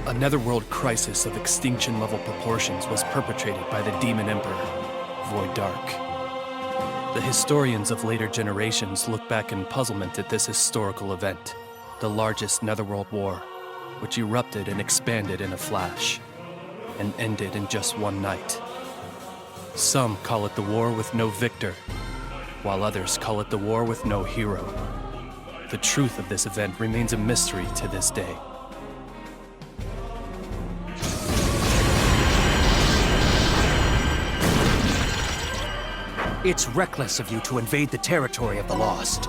A netherworld crisis of extinction-level proportions was perpetrated by the Demon Emperor, Void Dark. The historians of later generations look back in puzzlement at this historical event, the largest netherworld war, which erupted and expanded in a flash, and ended in just one night. Some call it the war with no victor, while others call it the war with no hero. The truth of this event remains a mystery to this day. It's reckless of you to invade the territory of the Lost.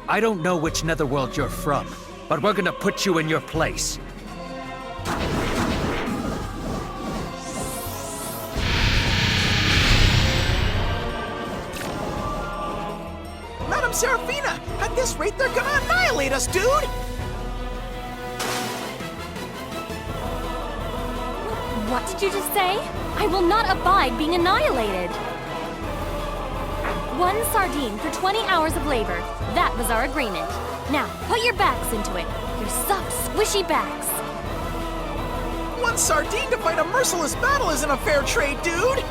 I don't know which netherworld you're from, but we're gonna put you in your place. Madam Seraphina! At this rate, they're gonna annihilate us, dude! What did you just say? I will not abide being annihilated. 1 sardine for 20 hours of labor. That was our agreement. Now, put your backs into it. Your soft, squishy backs. 1 sardine to fight a merciless battle isn't a fair trade, dude!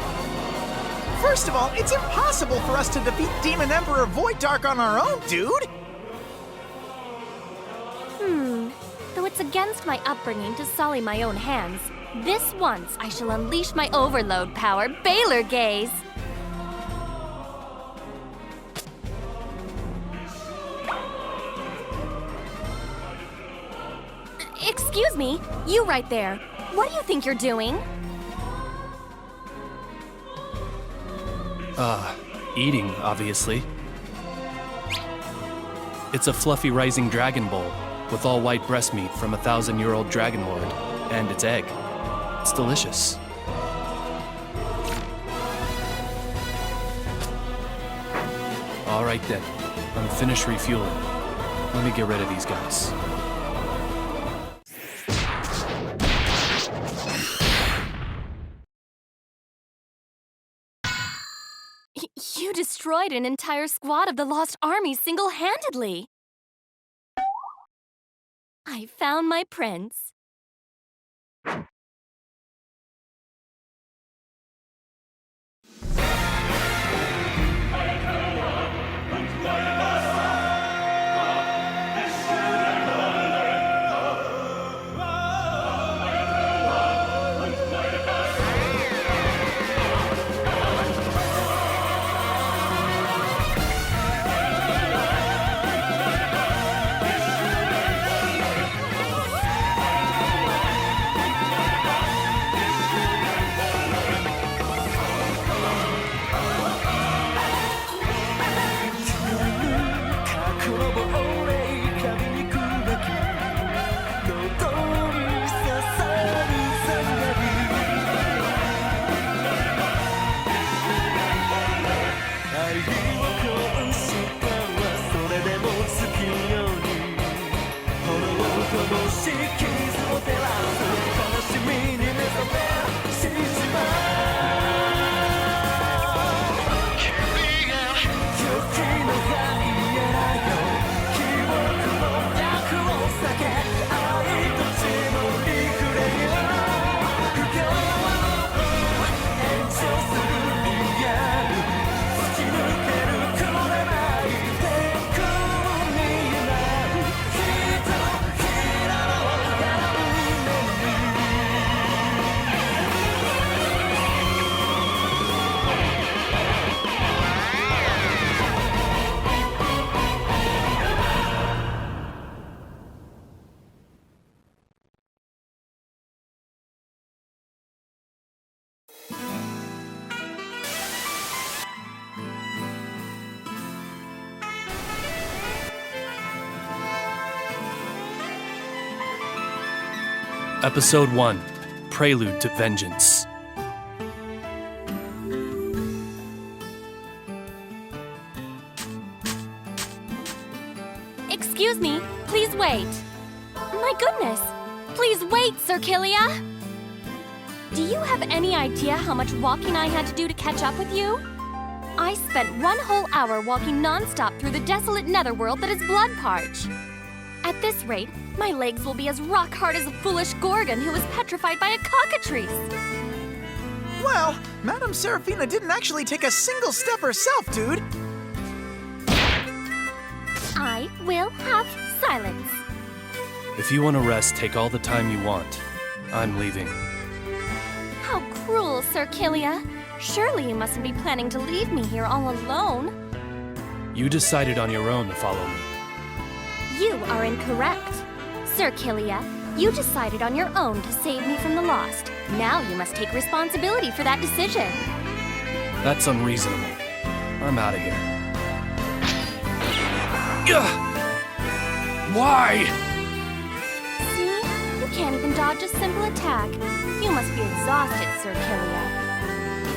First of all, it's impossible for us to defeat Demon Emperor Void Dark on our own, dude! Though it's against my upbringing to sully my own hands, this once I shall unleash my overload power, Baylor Gaze! Excuse me, you right there. What do you think you're doing? Eating, obviously. It's a fluffy rising dragon bowl with all white breast meat from a 1,000-year-old dragon lord and its egg. It's delicious. All right then, I'm finished refueling. Let me get rid of these guys. You destroyed an entire squad of the Lost Army single-handedly. I found my prince. Episode 1, Prelude to Vengeance. Excuse me, please wait. My goodness, please wait, Sir Killia. Do you have any idea how much walking I had to do to catch up with you? I spent 1 whole hour walking non-stop through the desolate netherworld that is blood-parched. At this rate, my legs will be as rock hard as a foolish Gorgon who was petrified by a cockatrice. Well, Madame Seraphina didn't actually take a single step herself, dude. I will have silence. If you want to rest, take all the time you want. I'm leaving. How cruel, Sir Killia. Surely you mustn't be planning to leave me here all alone. You decided on your own to follow me. You are incorrect. Sir Killia, you decided on your own to save me from the lost. Now you must take responsibility for that decision. That's unreasonable. I'm out of here. Ugh! Why? See? You can't even dodge a simple attack. You must be exhausted, Sir Killia.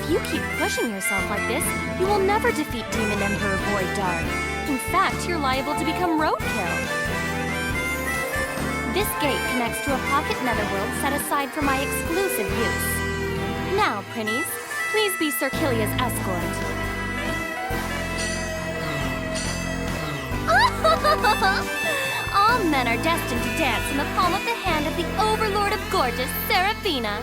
If you keep pushing yourself like this, you will never defeat Demon Emperor Void Dark. In fact, you're liable to become roadkill. This gate connects to a pocket netherworld set aside for my exclusive use. Now, Prinnies, please be Sir Killia's escort. All men are destined to dance in the palm of the hand of the Overlord of Gorgeous, Seraphina.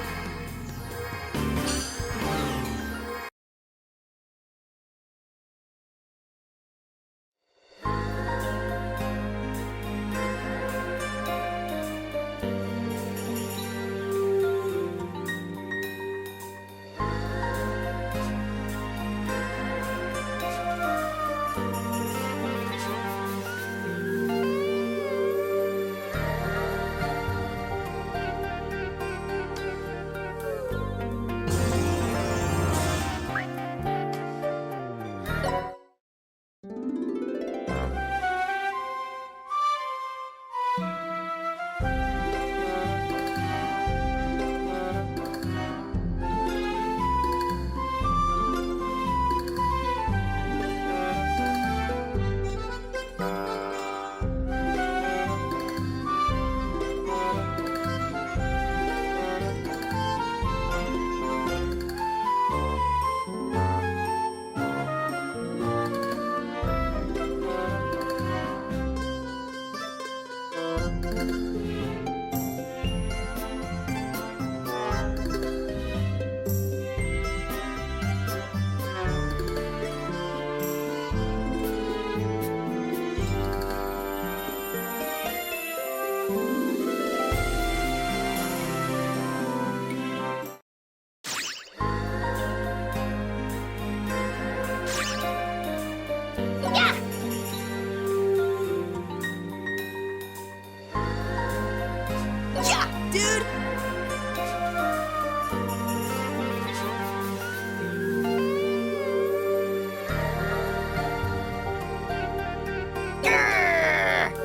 Dude!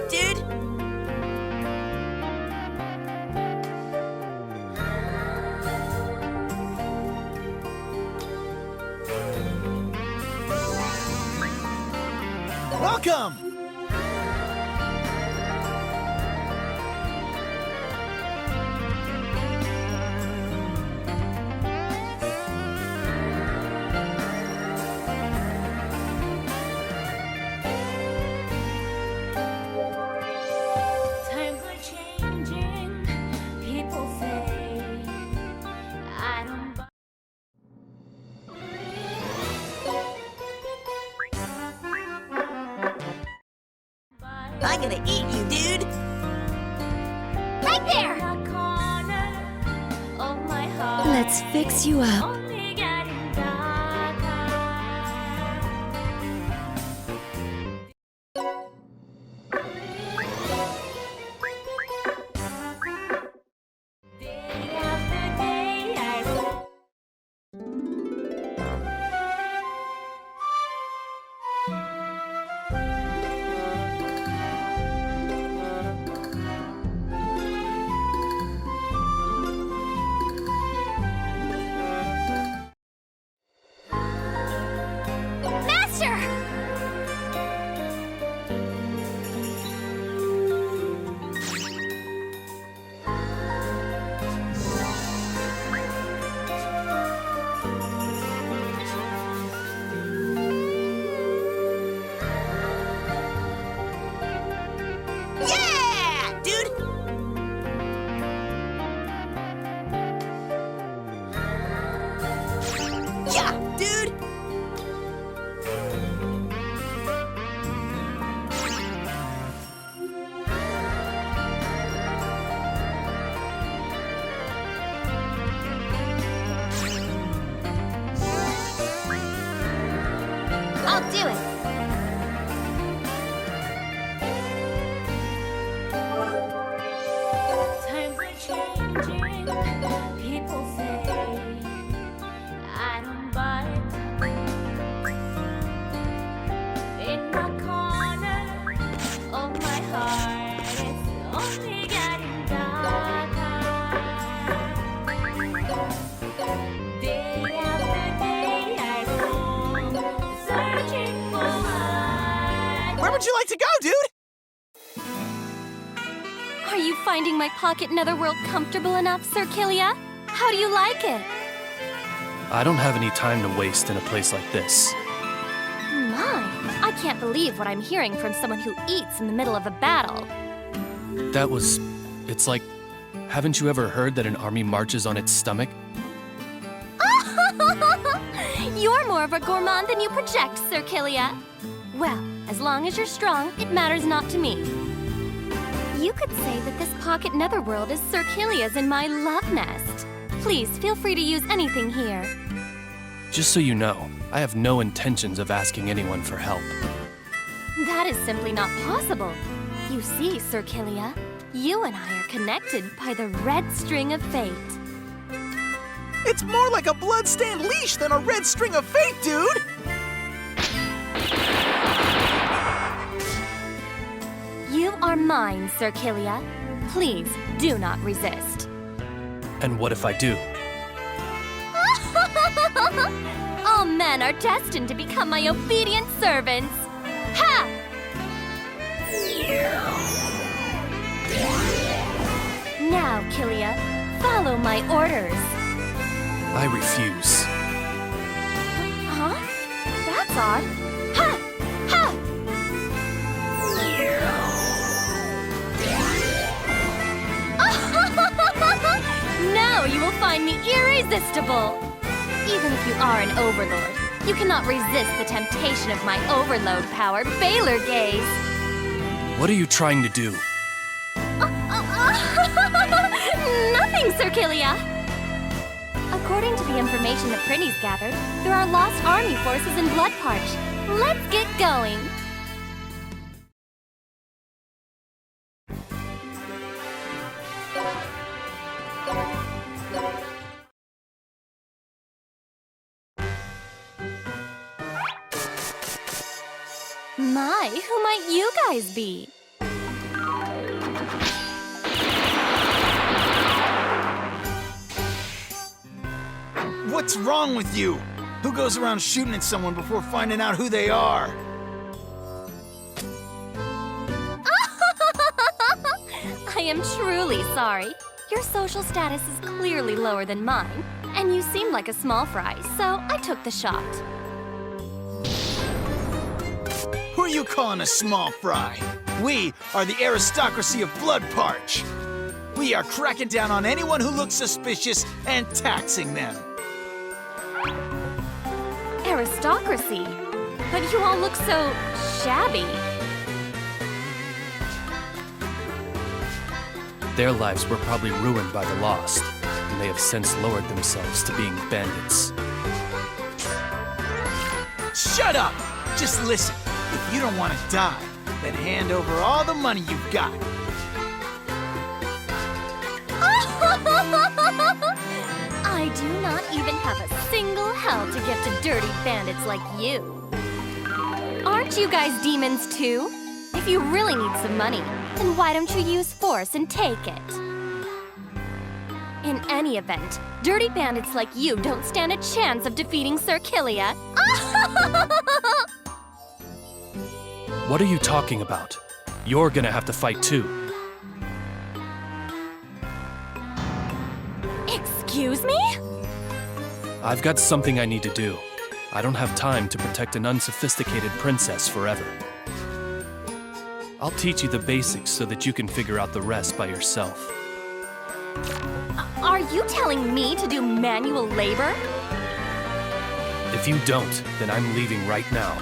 Dude! Welcome! Times are changing, people say. I don't buy. I'm gonna eat you, dude! Right there! Let's fix you up. Only getting darker. Day after day, I Master! would you like to go, dude? Are you finding my pocket netherworld comfortable enough, Sir Kilia? How do you like it? I don't have any time to waste in a place like this. My, I can't believe what I'm hearing from someone who eats in the middle of a battle. It's like, haven't you ever heard that an army marches on its stomach? You're more of a gourmand than you project, Sir Kilia. Well, as long as you're strong, it matters not to me. You could say that this pocket netherworld is Sir Kilia's and my love nest. Please, feel free to use anything here. Just so you know, I have no intentions of asking anyone for help. That is simply not possible. You see, Sir Kilia, you and I are connected by the red string of fate. It's more like a blood-stained leash than a red string of fate, dude! You are mine, Sir Kilia. Please, do not resist. And what if I do? All men are destined to become my obedient servants. Ha! Now, Kilia, follow my orders. I refuse. Huh? That's odd. Ha! Ha! Now you will find me irresistible. Even if you are an overlord, you cannot resist the temptation of my overload power, Baylor Gaze. What are you trying to do? Nothing, Sir Kilia. According to the information that Prinny's gathered, there are lost army forces in Bloodparch. Let's get going. My, who might you guys be? What's wrong with you? Who goes around shooting at someone before finding out who they are? I am truly sorry. Your social status is clearly lower than mine, and you seem like a small fry, so I took the shot. Who are you calling a small fry? We are the aristocracy of Bloodparch. We are cracking down on anyone who looks suspicious and taxing them. Aristocracy? But you all look so shabby. Their lives were probably ruined by the Lost, and they have since lowered themselves to being bandits. Shut up! Just listen. If you don't want to die, then hand over all the money you've got. I do not even have a single hell to give to dirty bandits like you. Aren't you guys demons too? If you really need some money, then why don't you use force and take it? In any event, dirty bandits like you don't stand a chance of defeating Sir Kilia. What are you talking about? You're gonna have to fight too. Excuse me? I've got something I need to do. I don't have time to protect an unsophisticated princess forever. I'll teach you the basics so that you can figure out the rest by yourself. Are you telling me to do manual labor? If you don't, then I'm leaving right now.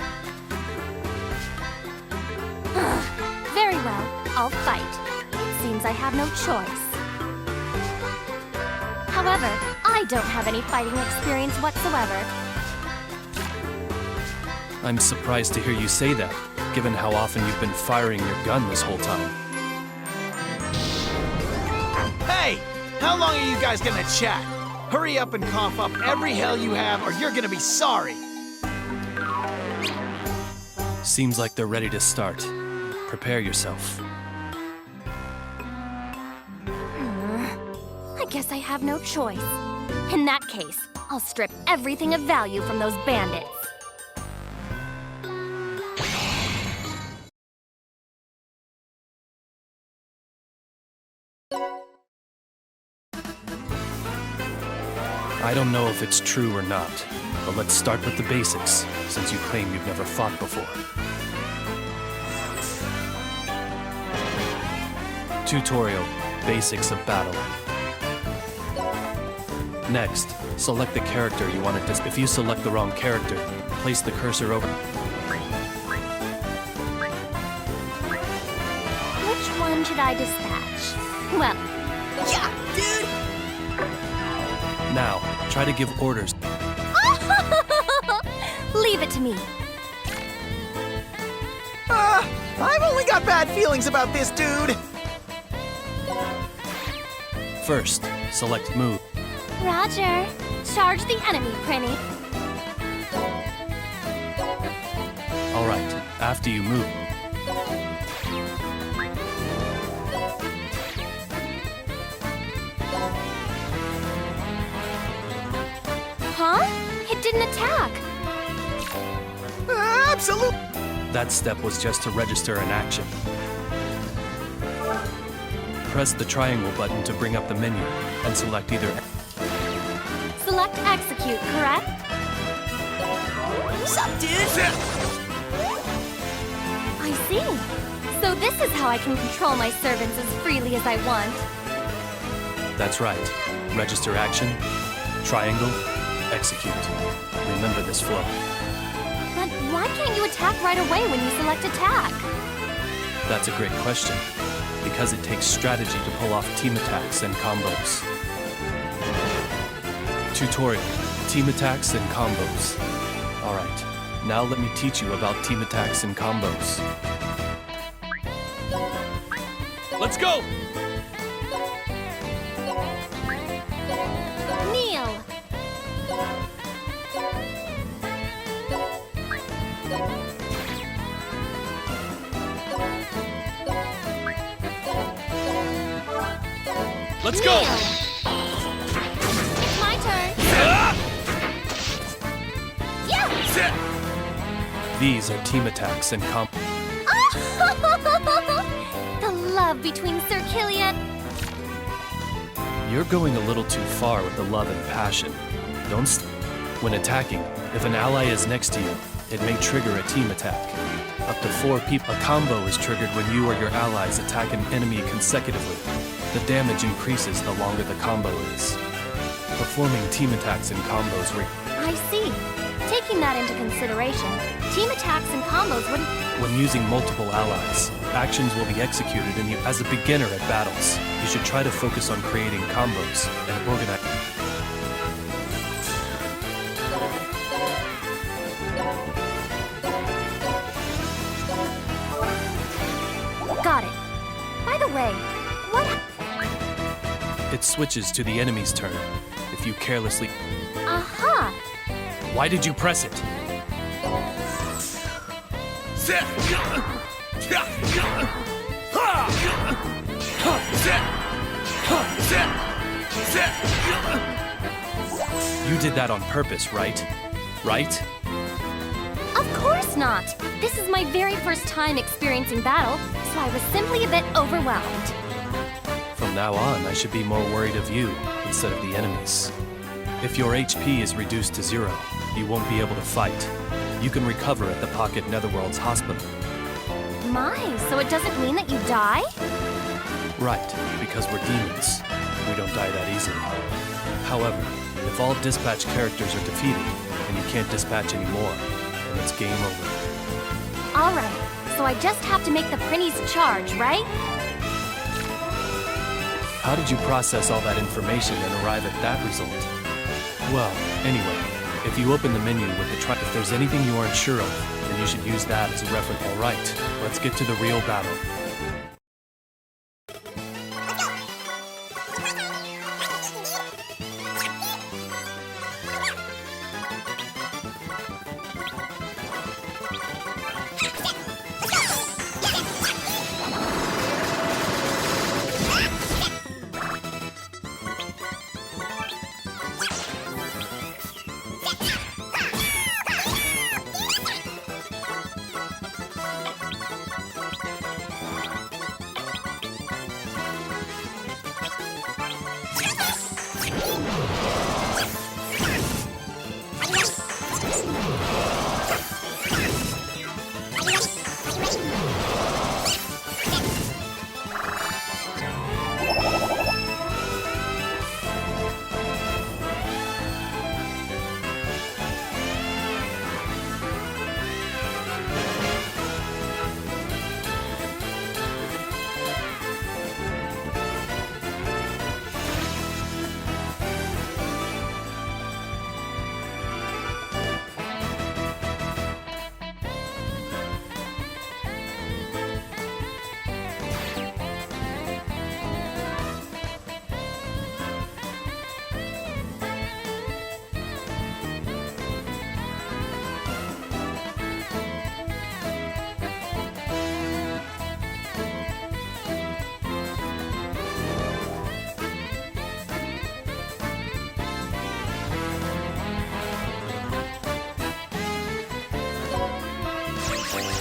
Very well, I'll fight. It seems I have no choice. However, I don't have any fighting experience whatsoever. I'm surprised to hear you say that, given how often you've been firing your gun this whole time. Hey! How long are you guys gonna chat? Hurry up and cough up every hell you have, or you're gonna be sorry! Seems like they're ready to start. Prepare yourself. I guess I have no choice. In that case, I'll strip everything of value from those bandits. I don't know if it's true or not, but let's start with the basics, since you claim you've never fought before. Tutorial, Basics of Battle. Next, select the character you want to dis- If you select the wrong character, place the cursor over. Which one should I dispatch? Well, Yeah, dude! Now, try to give orders. leave it to me. I've only got bad feelings about this dude. First, select Move. Roger. Charge the enemy, Prinny. Alright, after you move, Huh? It didn't attack. Absolute. that step was just to register an action. Press the triangle button to bring up the menu, and select either. Select execute, correct? What's up, dude? I see. So this is how I can control my servants as freely as I want. That's right. Register action, triangle, execute. Remember this flow. But why can't you attack right away when you select attack? That's a great question, because it takes strategy to pull off team attacks and combos. Tutorial, team attacks and combos. Alright, now let me teach you about team attacks and combos. Let's go! Kneel. Let's go! It's my turn. Yeah! These are team attacks and combos. The love between Sir Killian. You're going a little too far with the love and passion. Don't When attacking, if an ally is next to you, it may trigger a team attack. Up to 4 people. A combo is triggered when you or your allies attack an enemy consecutively. The damage increases the longer the combo is. Performing team attacks and combos I see. Taking that into consideration, team attacks and combos wouldn't... when using multiple allies, actions will be executed in you. As a beginner at battles, you should try to focus on creating combos and organize. Got it. By the way, what... It switches to the enemy's turn. If you carelessly... Aha! Why did you press it? You did that on purpose, right? Right? Of course not! This is my very first time experiencing battle, so I was simply a bit overwhelmed. From now on, I should be more worried of you instead of the enemies. If your HP is reduced to 0, you won't be able to fight. You can recover at the Pocket Netherworld's hospital. My, so it doesn't mean that you die? Right, because we're demons. We don't die that easily. However, if all dispatch characters are defeated, and you can't dispatch anymore, then it's game over. Alright, so I just have to make the Prinny's charge, right? How did you process all that information and arrive at that result? Well, anyway, if you open the menu with the if there's anything you aren't sure of, then you should use that as a reference. Alright, let's get to the real battle.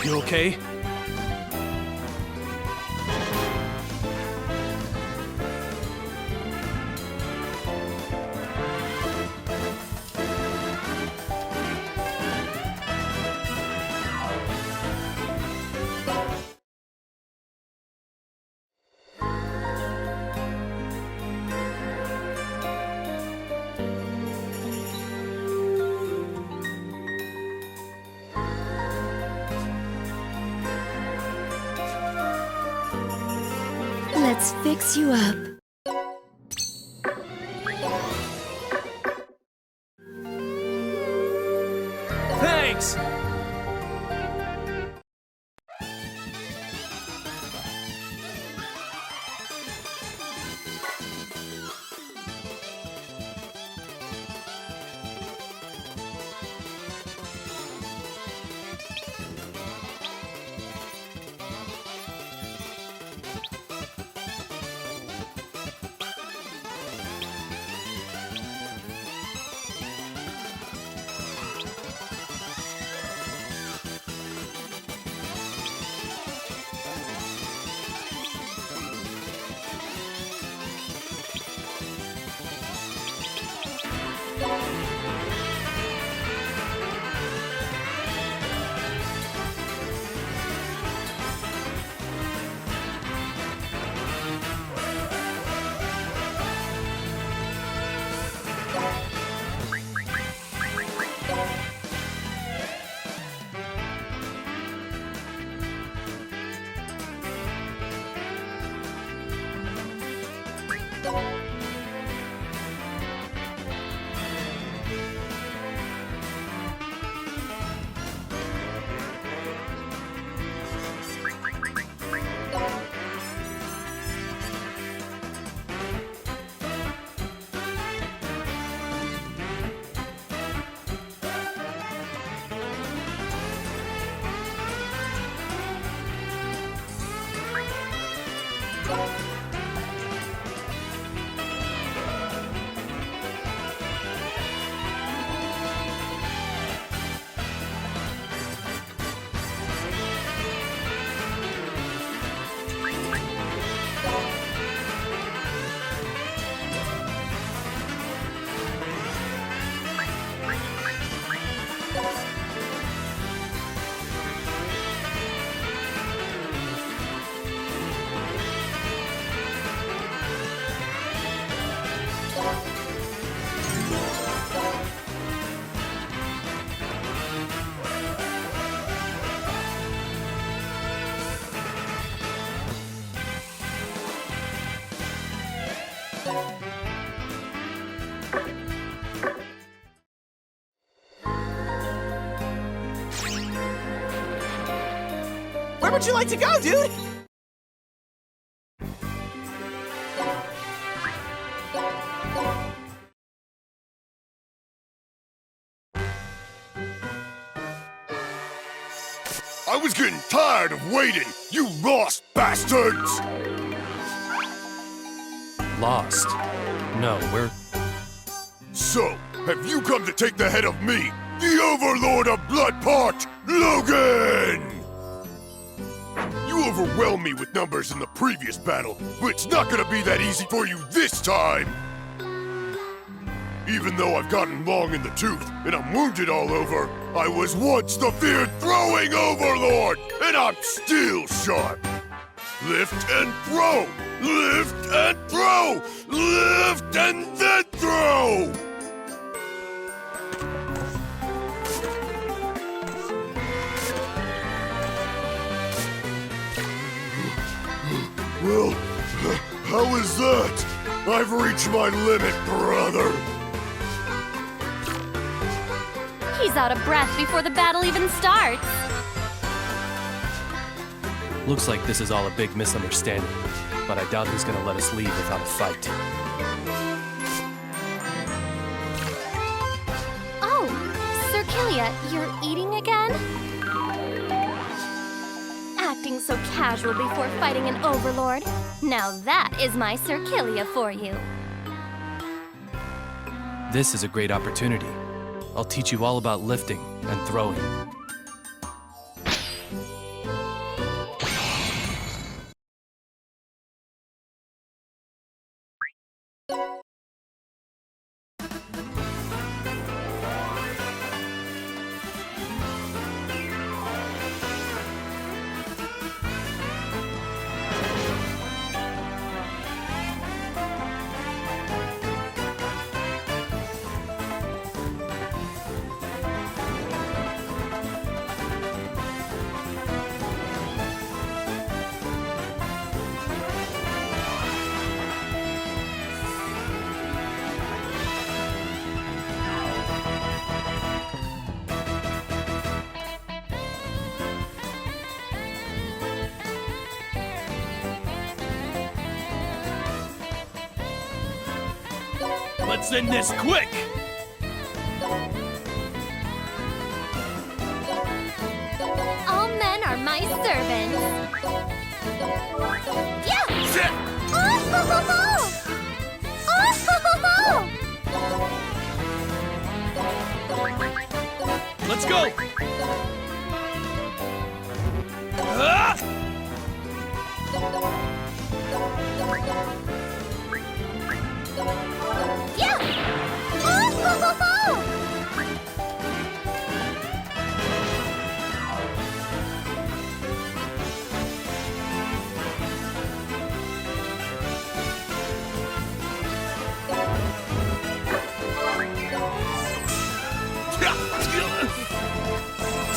You okay? Let's fix you up. Thanks! Where would you like to go, dude? I was getting tired of waiting, you lost bastards! Lost? No, we're... So, have you come to take the head of me, the Overlord of Bloodport, Logan? You overwhelmed me with numbers in the previous battle, but it's not gonna be that easy for you this time! Even though I've gotten long in the tooth and I'm wounded all over, I was once the feared throwing Overlord, and I'm still sharp! Lift and throw! Lift and throw! Lift and then throw! Well, how is that? I've reached my limit, brother! He's out of breath before the battle even starts. Looks like this is all a big misunderstanding, but I doubt he's gonna let us leave without a fight. Oh, Sir Killia, you're eating again? Acting so casual before fighting an overlord. Now that is my Sir Killia for you. This is a great opportunity. I'll teach you all about lifting and throwing. Let's end this quick! All men are my servants. Yeah! Shit! Oh, ho, ho, ho! Oh, ho, ho, ho! Let's go! Ah! Yeah! Oh, ho, ho, ho!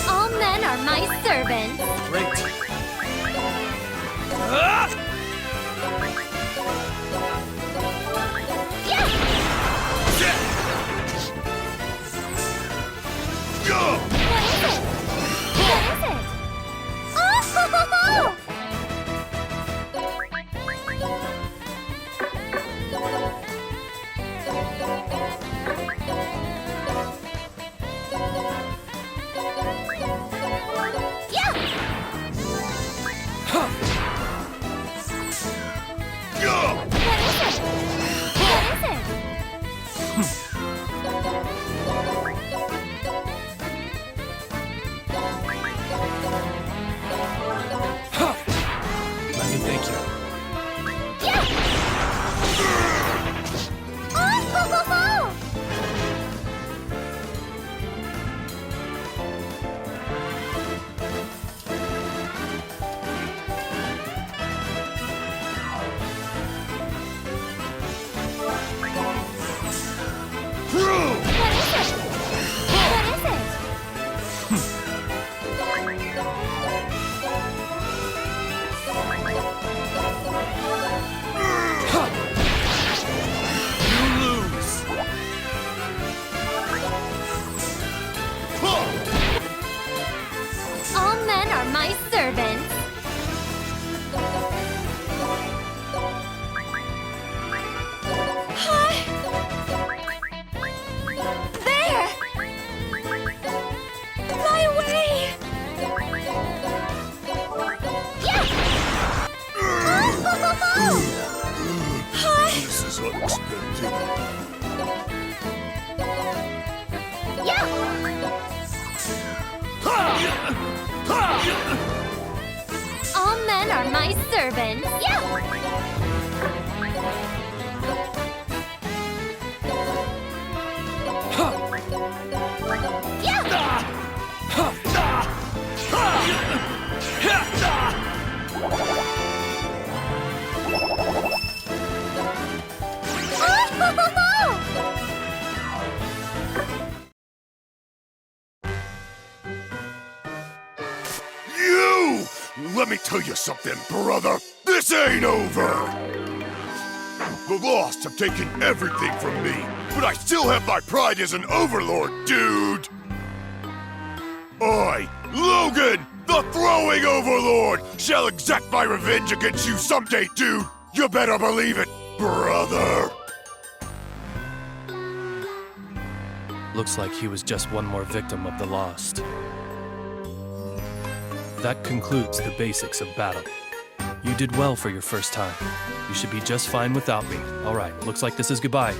All men are my servants. Great! Ah! Yeah! Go! What is it? What is it? Oh, ho, ho, ho! Yeah! Go! What is it? What is it? Let me thank you. Yeah! Oh, ho, ho, ho! Through! What is it? What is it? You lose! Huh! All men are my servants. There! My way! Yeah! Oh, ho, ho, ho! This is unexpected. Yeah! All men are my servants. Yeah! Yeah! Oh, ho, ho, ho! You! Let me tell you something, brother. This ain't over. The Lost have taken everything from me, but I still have my pride as an overlord, dude. I, Logan, the Throwing Overlord, shall exact my revenge against you someday, dude. You better believe it, brother. Looks like he was just one more victim of the Lost. That concludes the basics of battle. You did well for your first time. You should be just fine without me. All right, looks like this is goodbye.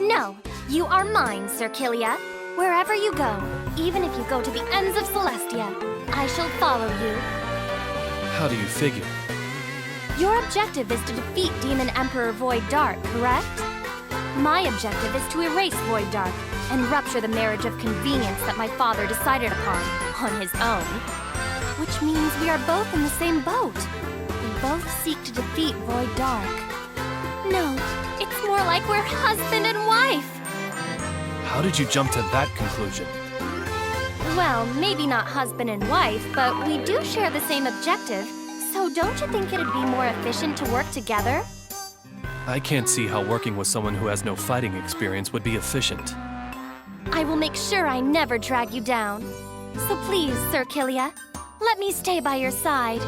No, you are mine, Sir Kilia. Wherever you go, even if you go to the ends of Celestia, I shall follow you. How do you figure? Your objective is to defeat Demon Emperor Void Dark, correct? My objective is to erase Void Dark and rupture the marriage of convenience that my father decided upon on his own. Which means we are both in the same boat. We both seek to defeat Void Dark. No, it's more like we're husband and wife. How did you jump to that conclusion? Well, maybe not husband and wife, but we do share the same objective. So don't you think it'd be more efficient to work together? I can't see how working with someone who has no fighting experience would be efficient. I will make sure I never drag you down. So please, Sir Kilia, let me stay by your side.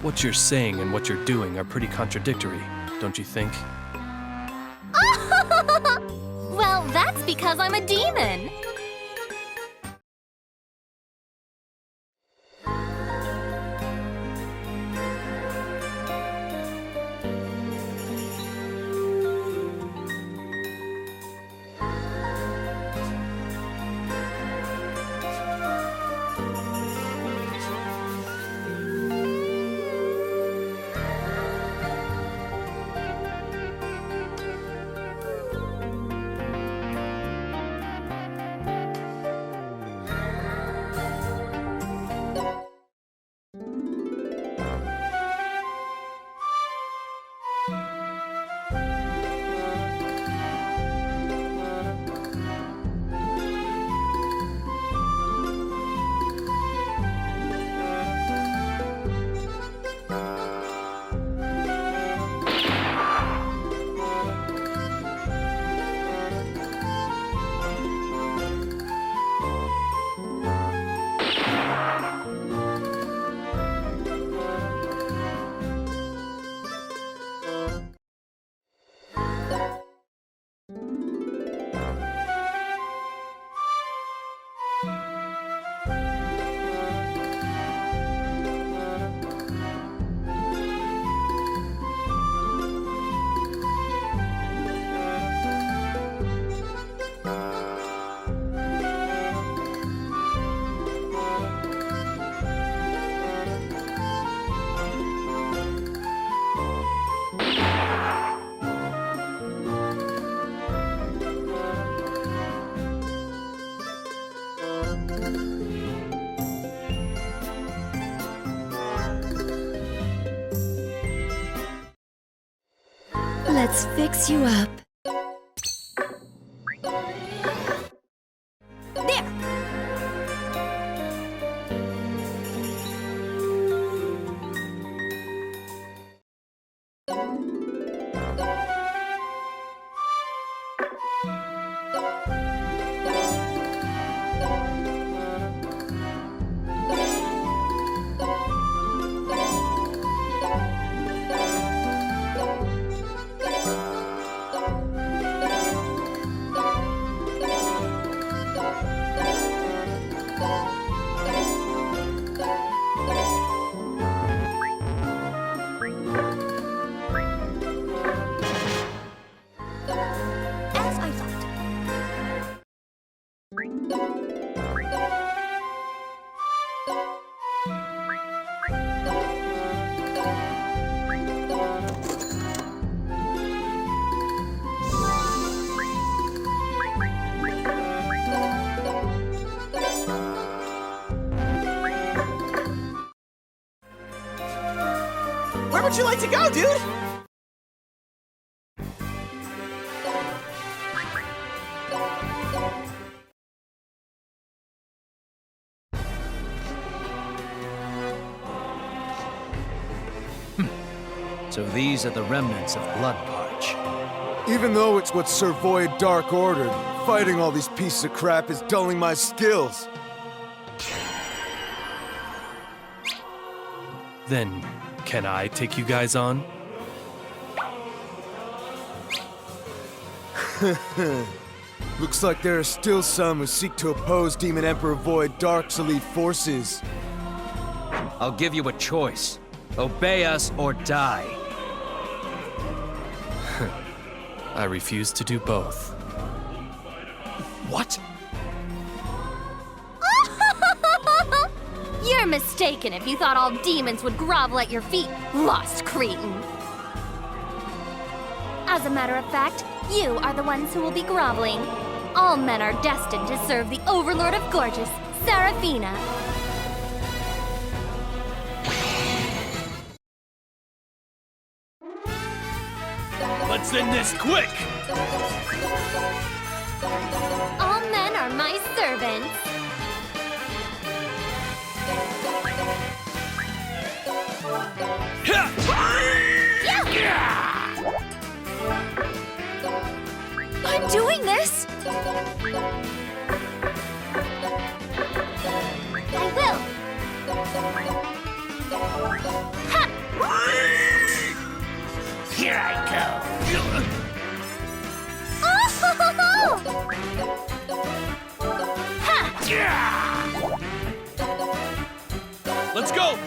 What you're saying and what you're doing are pretty contradictory, don't you think? because I'm a demon. Let's fix you up. There! As I thought. Where would you like to go, dude? So these are the remnants of Blood Parch. Even though it's what Sir Void Dark ordered, fighting all these pieces of crap is dulling my skills. Then, can I take you guys on? Looks like there are still some who seek to oppose Demon Emperor Void Dark's elite forces. I'll give you a choice. Obey us or die. I refuse to do both. What? You're mistaken if you thought all demons would grovel at your feet, lost cretin. As a matter of fact, you are the ones who will be groveling. All men are destined to serve the Overlord of Gorgeous, Seraphina. Let's end this quick! All men are my servants. I'm doing this! I will! Ha! Here I go. Oh! Let's go!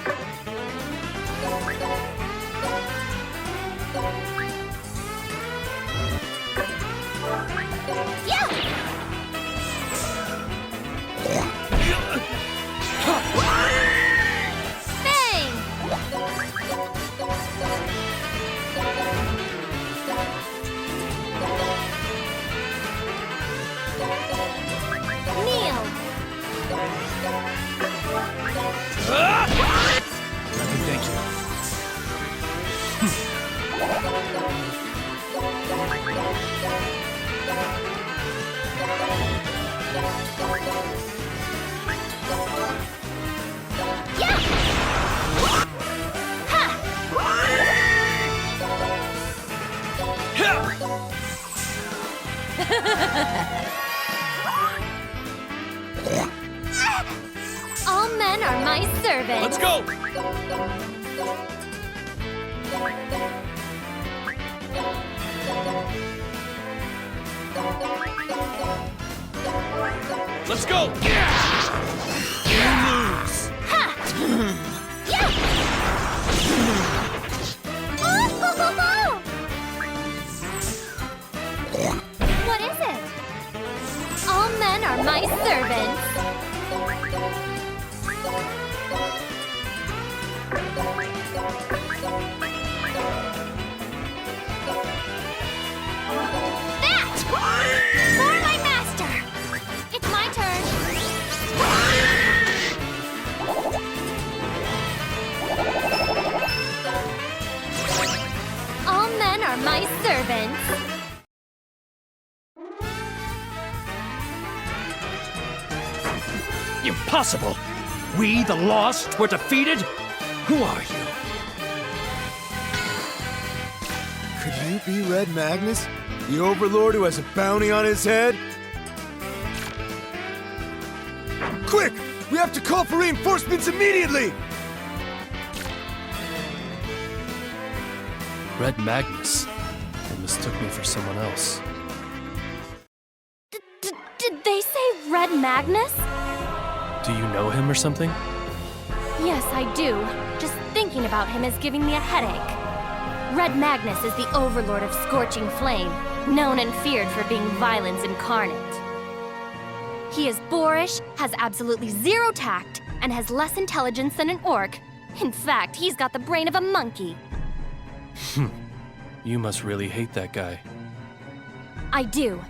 Thank you. All men are my servants. Let's go! Let's go! You lose! What is it? All men are my servants. That! For my master! It's my turn. All men are my servants. Impossible! We, the Lost, were defeated? Who are you? Could you be Red Magnus? The Overlord who has a bounty on his head? Quick! We have to call for reinforcements immediately! Red Magnus. They mistook me for someone else. Did they say Red Magnus? Do you know him or something? Yes, I do. Just thinking about him is giving me a headache. Red Magnus is the overlord of Scorching Flame, known and feared for being violence incarnate. He is boorish, has absolutely zero tact, and has less intelligence than an orc. In fact, he's got the brain of a monkey. You must really hate that guy. I do.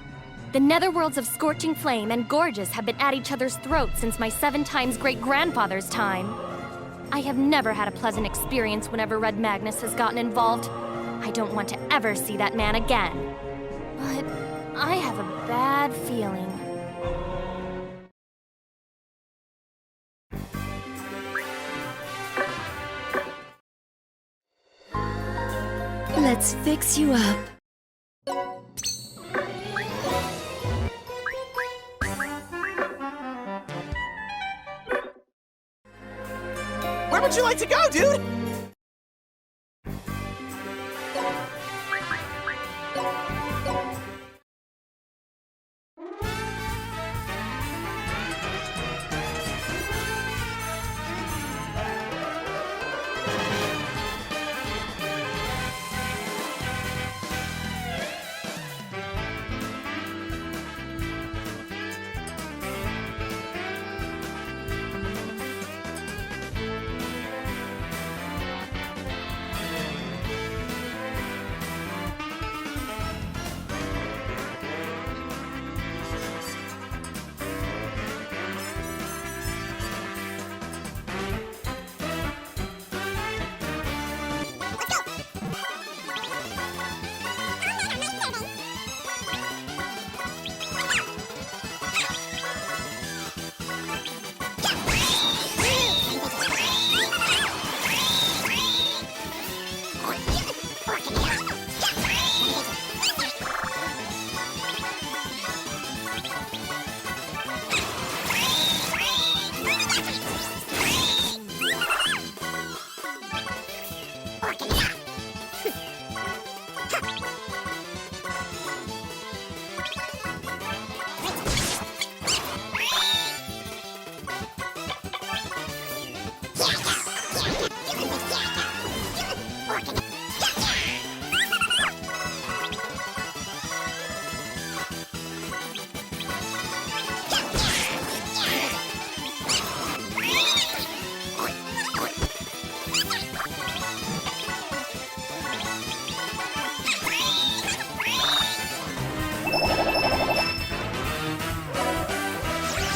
The netherworlds of Scorching Flame and Gorgeous have been at each other's throats since my 7 times great-grandfather's time. I have never had a pleasant experience whenever Red Magnus has gotten involved. I don't want to ever see that man again. But I have a bad feeling. Let's fix you up. Where would you like to go, dude?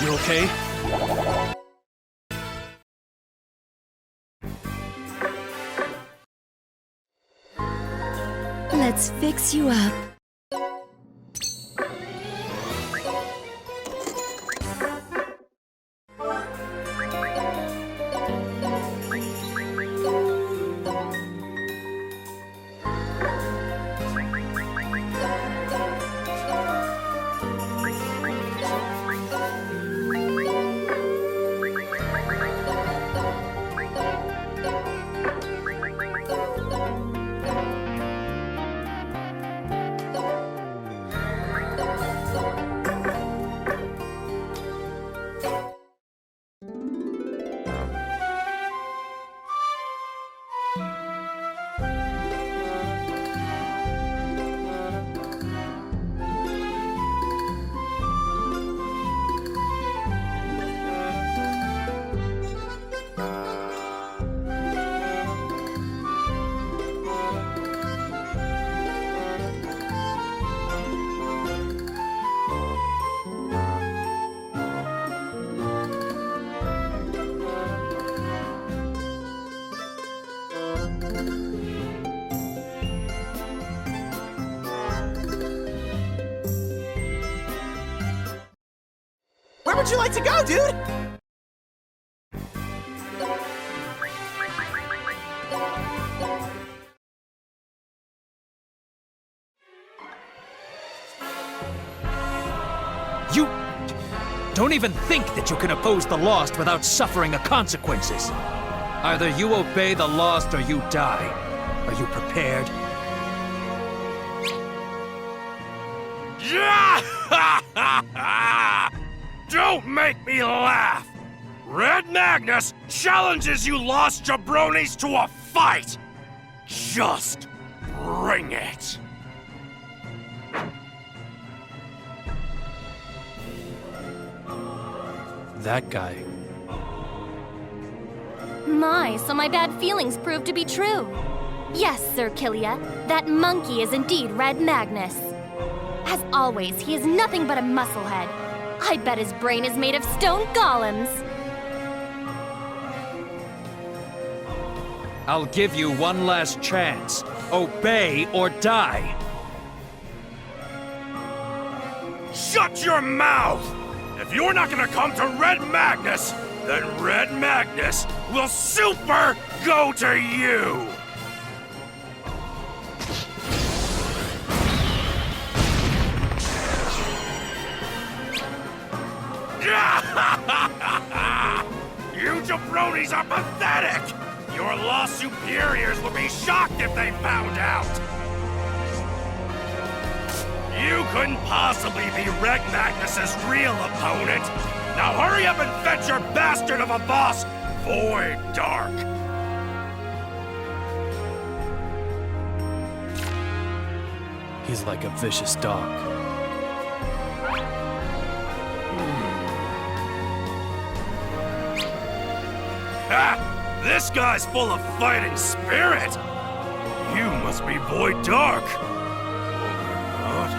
You okay? Let's fix you up. Where would you like to go, dude? You don't even think that you can oppose the Lost without suffering the consequences. Either you obey the Lost or you die. Are you prepared? Don't make me laugh! Red Magnus challenges you lost jabronis to a fight! Just bring it! That guy. My, so my bad feelings proved to be true. Yes, Sir Killia, that monkey is indeed Red Magnus. As always, he is nothing but a musclehead. I bet his brain is made of stone golems. I'll give you one last chance. Obey or die. Shut your mouth! If you're not gonna come to Red Magnus, then Red Magnus will super go to you! You jabronis are pathetic! Your lost superiors would be shocked if they found out! You couldn't possibly be Red Magnus's real opponent! Now hurry up and fetch your bastard of a boss, Void Dark! He's like a vicious dog. Ha! This guy's full of fighting spirit! You must be Void Dark! Or not?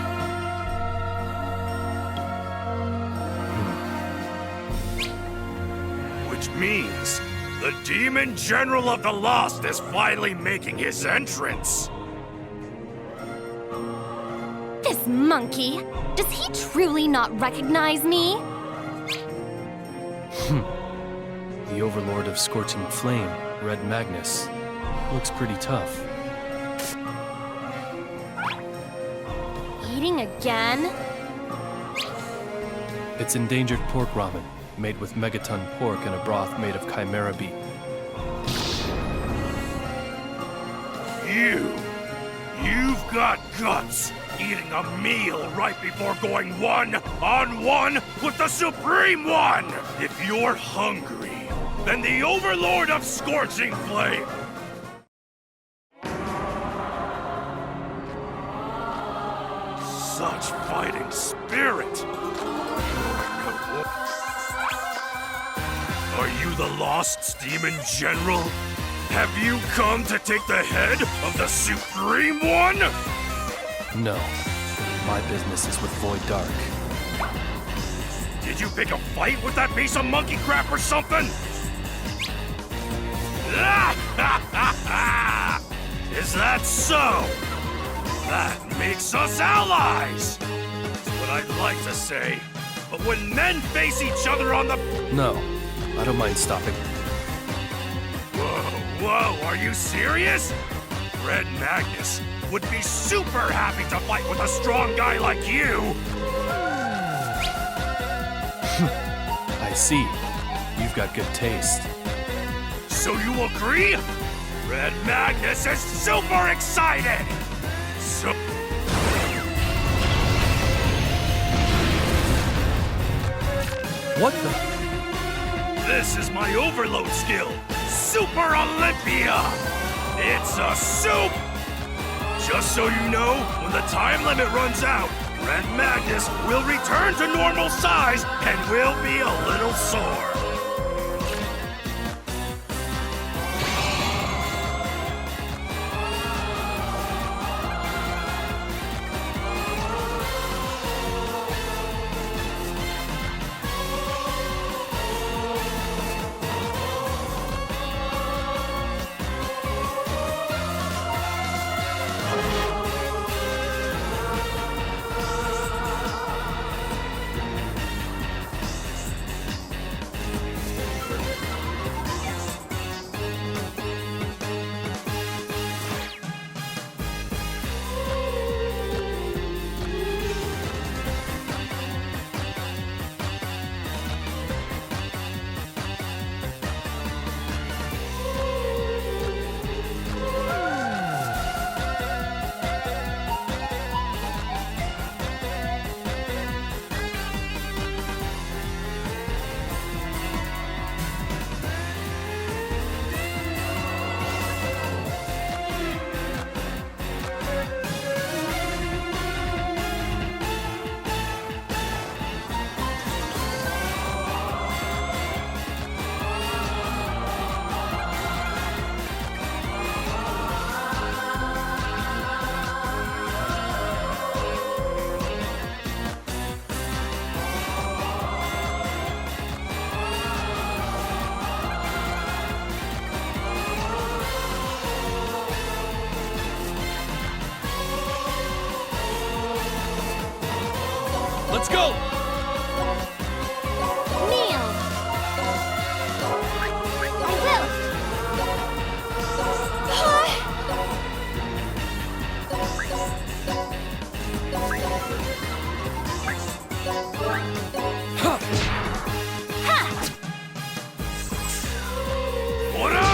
Which means the Demon General of the Lost is finally making his entrance! This monkey, does he truly not recognize me? The Overlord of Scorching Flame, Red Magnus, looks pretty tough. Eating again? It's endangered pork ramen, made with megaton pork and a broth made of chimera beef. You've got guts! Eating a meal right before going one-on-one with the Supreme One! If you're hungry, then the Overlord of Scorching Flame! Such fighting spirit! Are you the Lost's Demon General? Have you come to take the head of the Supreme One? No, my business is with Void Dark. Did you pick a fight with that piece of monkey crap or something? Is that so? That makes us allies! That's what I'd like to say. But when men face each other on the... No, I don't mind stopping. Whoa, are you serious? Red Magnus would be super happy to fight with a strong guy like you! I see. You've got good taste. So you agree? Red Magnus is super excited! So... What the? This is my overload skill, Super Olympia! It's a soup! Just so you know, when the time limit runs out, Red Magnus will return to normal size and will be a little sore. Let's go! Kneel! I will! What up?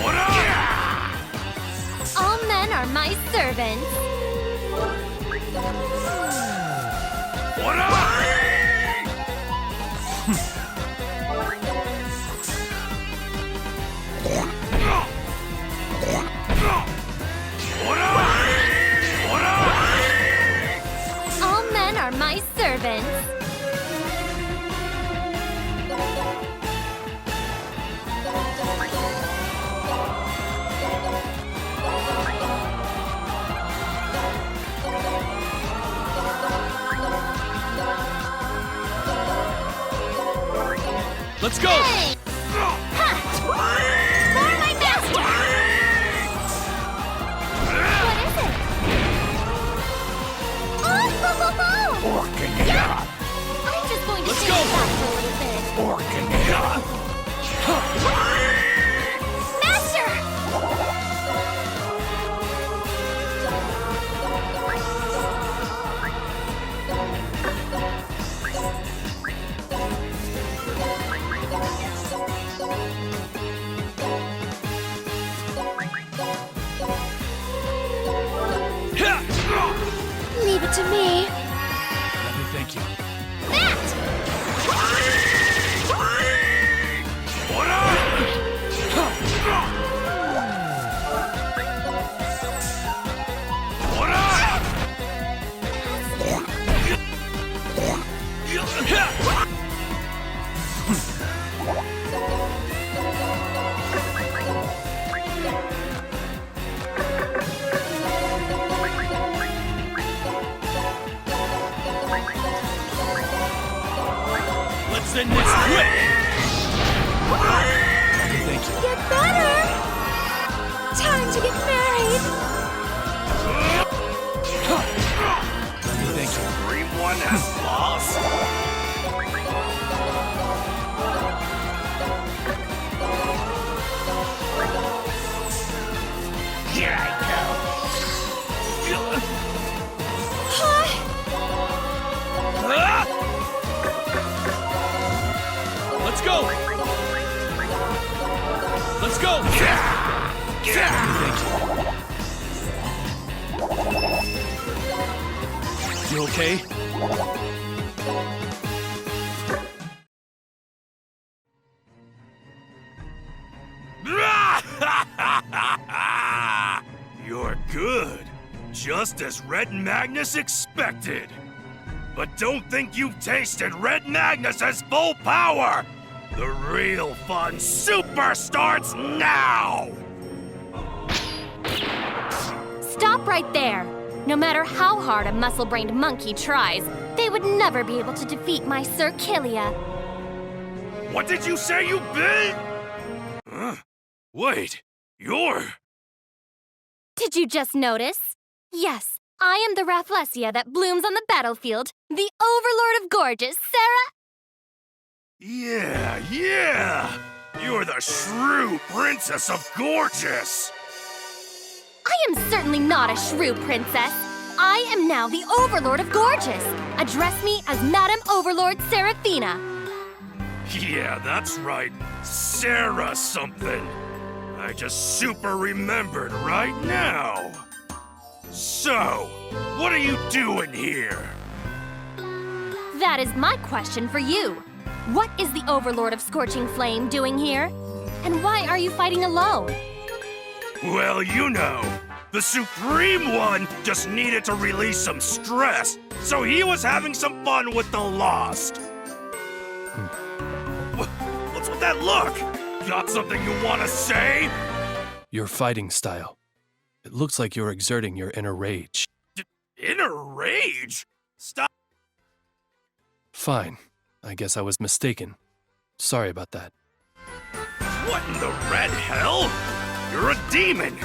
What up? All men are my servants. What up? What up? What up? All men are my servants. Let's go! Hey! Ha! For my master! What is it? Oh! Orking it up! I'm just going to Let's take go! it back for a little bit. Orking it up! Master! Leave it to me. Let me thank you. Matt! What up? was quick! Thank you. Get better! Time to get married! Thank you. Everyone has lost. Here I go. Let's go! Let's go! Thank you. You okay? You're good. Just as Red Magnus expected. But don't think you've tasted Red Magnus's full power! The real fun super starts now! Stop right there! No matter how hard a muscle-brained monkey tries, they would never be able to defeat my Sir Kilia. What did you say you bit? Wait, you're... Did you just notice? Yes, I am the Rafflesia that blooms on the battlefield, the Overlord of Gorgeous, Sarah... Yeah! You're the shrew princess of Gorgeous! I am certainly not a shrew princess. I am now the Overlord of Gorgeous. Address me as Madam Overlord Seraphina. Yeah, that's right. Sarah something. I just super remembered right now. So, what are you doing here? That is my question for you. What is the Overlord of Scorching Flame doing here? And why are you fighting alone? Well, you know, the Supreme One just needed to release some stress, so he was having some fun with the Lost. What's with that look? Got something you want to say? Your fighting style. It looks like you're exerting your inner rage. Inner rage? Stop. Fine. I guess I was mistaken. Sorry about that. What in the red hell? You're a demon,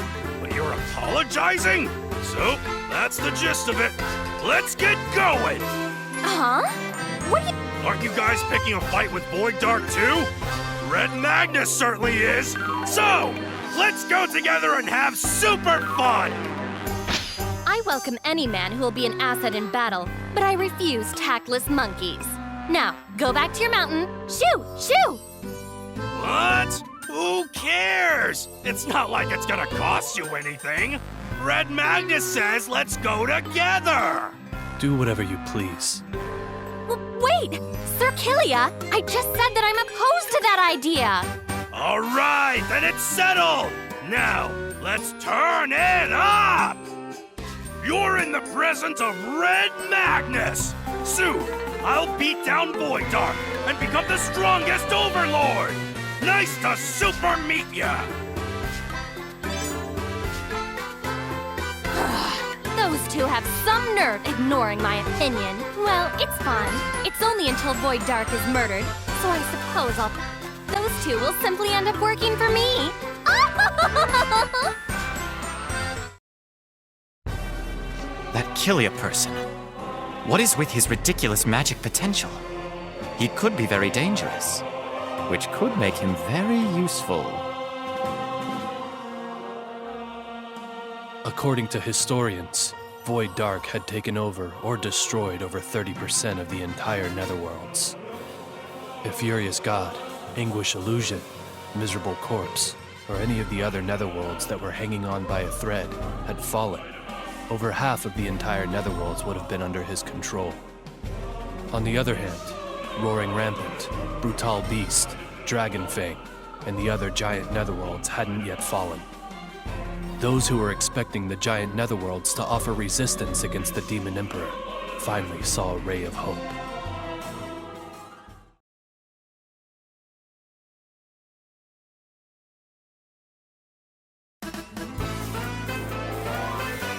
but you're apologizing? So, that's the gist of it. Let's get going! Huh? What do you... Aren't you guys picking a fight with Void Dark too? Red Magnus certainly is. So, let's go together and have super fun! I welcome any man who will be an asset in battle, but I refuse tactless monkeys. Now, go back to your mountain. Shoo! Shoo! What? Who cares? It's not like it's gonna cost you anything. Red Magnus says let's go together! Do whatever you please. Wait! Sir Kilia, I just said that I'm opposed to that idea! Alright, then it's settled! Now, let's turn it up! You're in the presence of Red Magnus! Soon, I'll beat down Void Dark and become the strongest Overlord! Nice to super meet ya! Those two have some nerve ignoring my opinion. Well, it's fine. It's only until Void Dark is murdered, so I suppose those two will simply end up working for me. That Kilia person. What is with his ridiculous magic potential? He could be very dangerous, which could make him very useful. According to historians, Void Dark had taken over or destroyed over 30% of the entire Netherworlds. A Furious God, Anguish Illusion, Miserable Corpse, or any of the other Netherworlds that were hanging on by a thread had fallen. Over half of the entire Netherworlds would have been under his control. On the other hand, Roaring Rampant, Brutal Beast, Dragonfang, and the other giant Netherworlds hadn't yet fallen. Those who were expecting the giant Netherworlds to offer resistance against the Demon Emperor finally saw a ray of hope.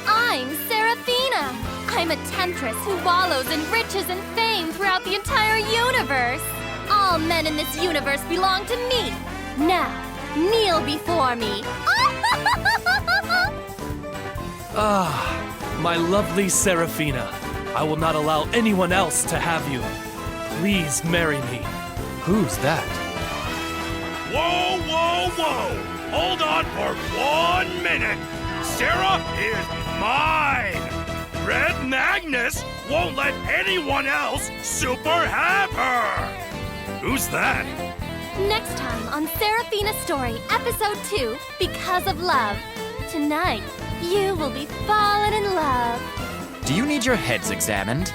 I'm Seraphina! I'm a temptress who wallows in riches and fame throughout the entire universe! All men in this universe belong to me. Now, kneel before me. My lovely Seraphina. I will not allow anyone else to have you. Please marry me. Who's that? Whoa, whoa, whoa! Hold on for 1 minute. Sarah is mine. Red Magnus won't let anyone else super have her. Who's that? Next time on Seraphina's Story, Episode 2, Because of Love. Tonight, you will be falling in love. Do you need your heads examined?